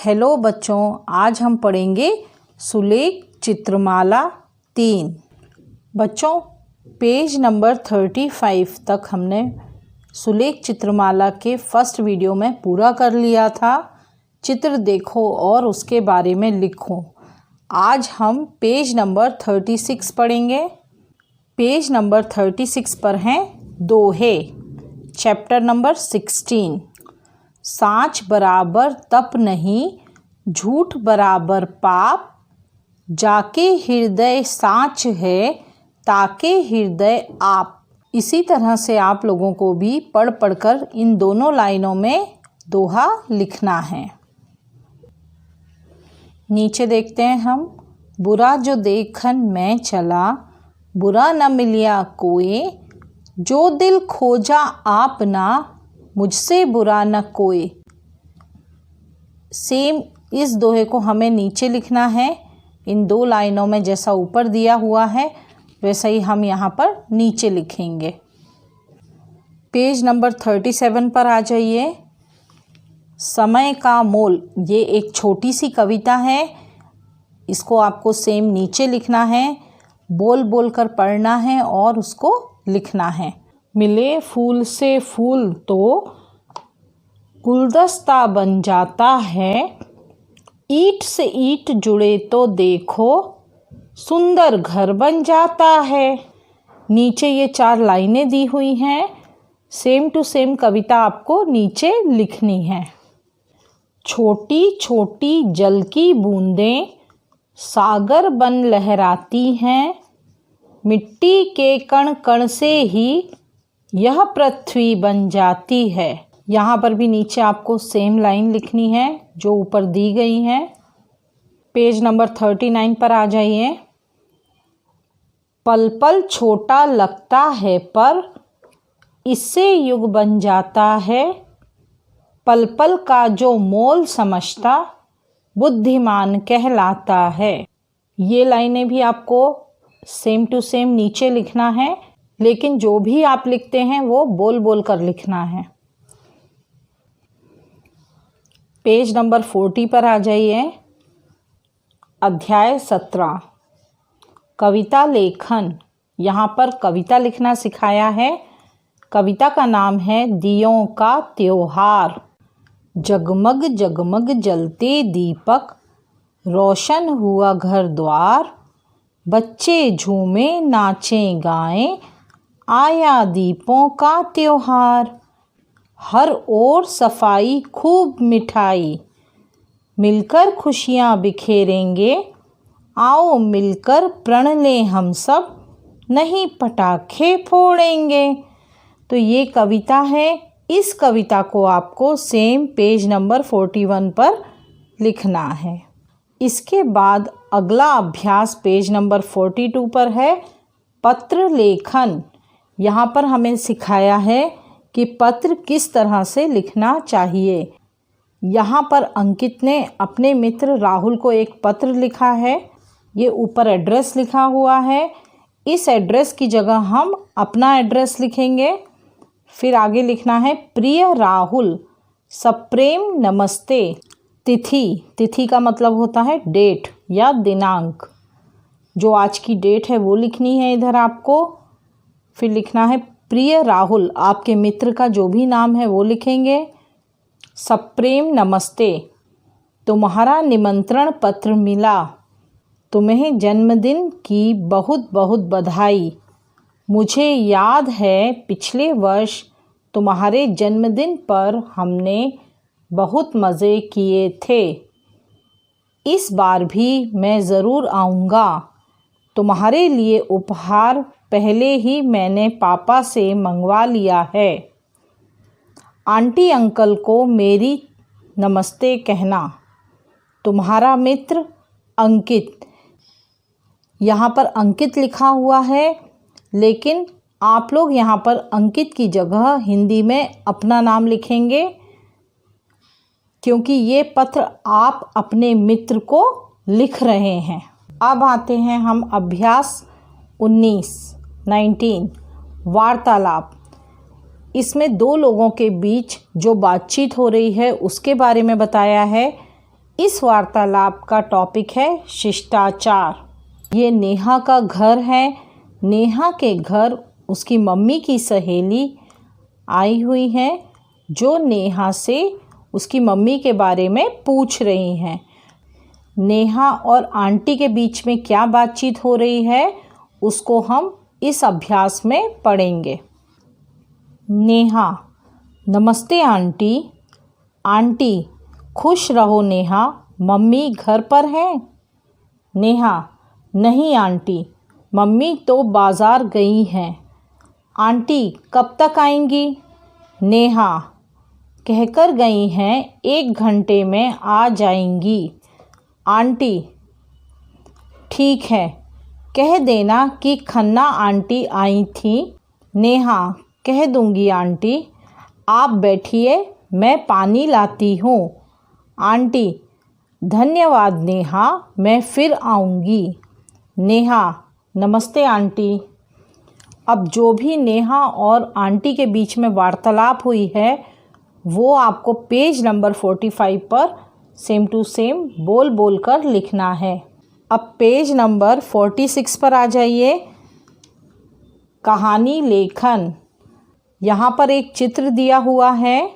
Hello बच्चों, आज हम पढ़ेंगे सुलेख चित्रमाला 3। बच्चों, पेज नंबर 35 तक हमने सुलेख चित्रमाला के फर्स्ट वीडियो में पूरा कर लिया था। चित्र देखो और उसके बारे में लिखो। आज हम पेज नंबर 36 पढ़ेंगे। पेज नंबर 36 पर हैं दोहे। Chapter number 16। साँच बराबर तप नहीं, झूठ बराबर पाप, जाके हृदय साँच है, ताके हृदय आप। इसी तरह से आप लोगों को भी पढ़ पढ़कर इन दोनों लाइनों में दोहा लिखना है। नीचे देखते हैं हम। बुरा जो देखन मैं चला, बुरा न मिलिया कोई, जो दिल खोजा आपना, मुझसे बुरा न कोई। सेम इस दोहे को हमें नीचे लिखना है। इन दो लाइनों में जैसा ऊपर दिया हुआ है वैसा ही हम यहाँ पर नीचे लिखेंगे। पेज नंबर 37 पर आ जाइए। समय का मोल, ये एक छोटी सी कविता है। इसको आपको सेम नीचे लिखना है, बोल बोल कर पढ़ना है और उसको लिखना है। मिले फूल से फूल तो गुलदस्ता बन जाता है, ईंट से ईंट जुड़े तो देखो सुंदर घर बन जाता है। नीचे ये 4 लाइनें दी हुई हैं। सेम टू सेम कविता आपको नीचे लिखनी है। छोटी छोटी जल की बूंदें सागर बन लहराती हैं, मिट्टी के कण कण से ही यह पृथ्वी बन जाती है। यहाँ पर भी नीचे आपको सेम लाइन लिखनी है जो ऊपर दी गई है। पेज नंबर 39 पर आ जाइए। पल पल छोटा लगता है पर इससे युग बन जाता है, पल पल का जो मोल समझता बुद्धिमान कहलाता है। ये लाइनें भी आपको सेम टू सेम नीचे लिखना है, लेकिन जो भी आप लिखते हैं वो बोल बोल कर लिखना है। पेज नंबर 40 पर आ जाइए। अध्याय 17 कविता लेखन। यहाँ पर कविता लिखना सिखाया है। कविता का नाम है दियों का त्योहार। जगमग जगमग जलते दीपक, रोशन हुआ घर द्वार, बच्चे झूमे नाचें गाएं, आया दीपों का त्योहार। हर ओर सफाई खूब मिठाई, मिलकर खुशियाँ बिखेरेंगे, आओ मिलकर प्रण लें हम सब, नहीं पटाखे फोड़ेंगे। तो ये कविता है। इस कविता को आपको सेम पेज नंबर 41 पर लिखना है। इसके बाद अगला अभ्यास पेज नंबर 42 पर है पत्र लेखन। यहाँ पर हमें सिखाया है कि पत्र किस तरह से लिखना चाहिए। यहाँ पर अंकित ने अपने मित्र राहुल को एक पत्र लिखा है। ये ऊपर एड्रेस लिखा हुआ है। इस एड्रेस की जगह हम अपना एड्रेस लिखेंगे। फिर आगे लिखना है प्रिय राहुल, सप्रेम नमस्ते। तिथि का मतलब होता है डेट या दिनांक। जो आज की डेट है वो लिखनी है इधर आपको। फिर लिखना है प्रिय राहुल, आपके मित्र का जो भी नाम है वो लिखेंगे। सप्रेम नमस्ते, तुम्हारा निमंत्रण पत्र मिला, तुम्हें जन्मदिन की बहुत बहुत बधाई। मुझे याद है पिछले वर्ष तुम्हारे जन्मदिन पर हमने बहुत मज़े किए थे। इस बार भी मैं ज़रूर आऊँगा। तुम्हारे लिए उपहार पहले ही मैंने पापा से मंगवा लिया है। आंटी अंकल को मेरी नमस्ते कहना। तुम्हारा मित्र अंकित। यहाँ पर अंकित लिखा हुआ है, लेकिन आप लोग यहाँ पर अंकित की जगह हिंदी में अपना नाम लिखेंगे, क्योंकि ये पत्र आप अपने मित्र को लिख रहे हैं। अब आते हैं हम अभ्यास 19 वार्तालाप। इसमें 2 लोगों के बीच जो बातचीत हो रही है उसके बारे में बताया है। इस वार्तालाप का टॉपिक है शिष्टाचार। ये नेहा का घर है। नेहा के घर उसकी मम्मी की सहेली आई हुई है जो नेहा से उसकी मम्मी के बारे में पूछ रही हैं। नेहा और आंटी के बीच में क्या बातचीत हो रही है उसको हम इस अभ्यास में पढ़ेंगे। नेहा: नमस्ते आंटी। आंटी: खुश रहो नेहा, मम्मी घर पर है? नेहा: नहीं आंटी, मम्मी तो बाज़ार गई हैं। आंटी कब तक आएंगी? नेहा: कहकर गई हैं 1 घंटे में आ जाएंगी। आंटी: ठीक है, कह देना कि खन्ना आंटी आई थी। नेहा: कह दूंगी आंटी, आप बैठिए मैं पानी लाती हूँ। आंटी: धन्यवाद नेहा, मैं फिर आऊँगी। नेहा: नमस्ते आंटी। अब जो भी नेहा और आंटी के बीच में वार्तालाप हुई है वो आपको पेज नंबर 45 पर सेम टू सेम बोल बोल कर लिखना है। अब पेज नंबर 46 पर आ जाइए। कहानी लेखन। यहाँ पर एक चित्र दिया हुआ है।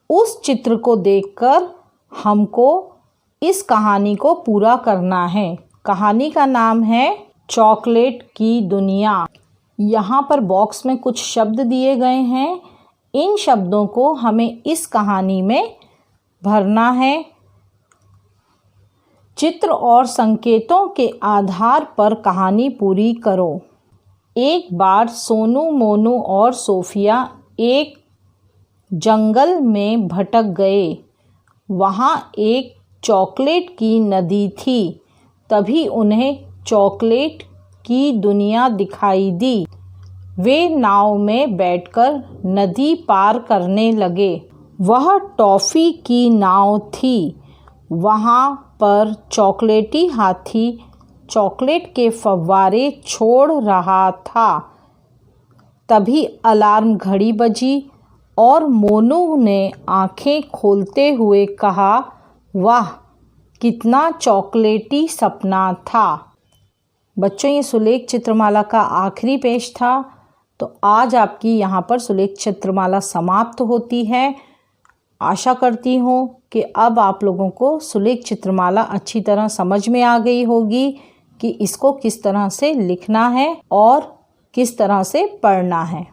उस चित्र को देखकर हमको इस कहानी को पूरा करना है। कहानी का नाम है चॉकलेट की दुनिया। यहाँ पर बॉक्स में कुछ शब्द दिए गए हैं। इन शब्दों को हमें इस कहानी में भरना है। चित्र और संकेतों के आधार पर कहानी पूरी करो। एक बार सोनू, मोनू और सोफिया एक जंगल में भटक गए। वहाँ एक चॉकलेट की नदी थी। तभी उन्हें चॉकलेट की दुनिया दिखाई दी। वे नाव में बैठकर नदी पार करने लगे। वह टॉफ़ी की नाव थी। वहाँ पर चॉकलेटी हाथी चॉकलेट के फव्वारे छोड़ रहा था। तभी अलार्म घड़ी बजी और मोनू ने आंखें खोलते हुए कहा, वाह कितना चॉकलेटी सपना था। बच्चों, ये सुलेख चित्रमाला का आखिरी पेज था। तो आज आपकी यहाँ पर सुलेख चित्रमाला समाप्त होती है। आशा करती हूँ कि अब आप लोगों को सुलेख चित्रमाला अच्छी तरह समझ में आ गई होगी कि इसको किस तरह से लिखना है और किस तरह से पढ़ना है।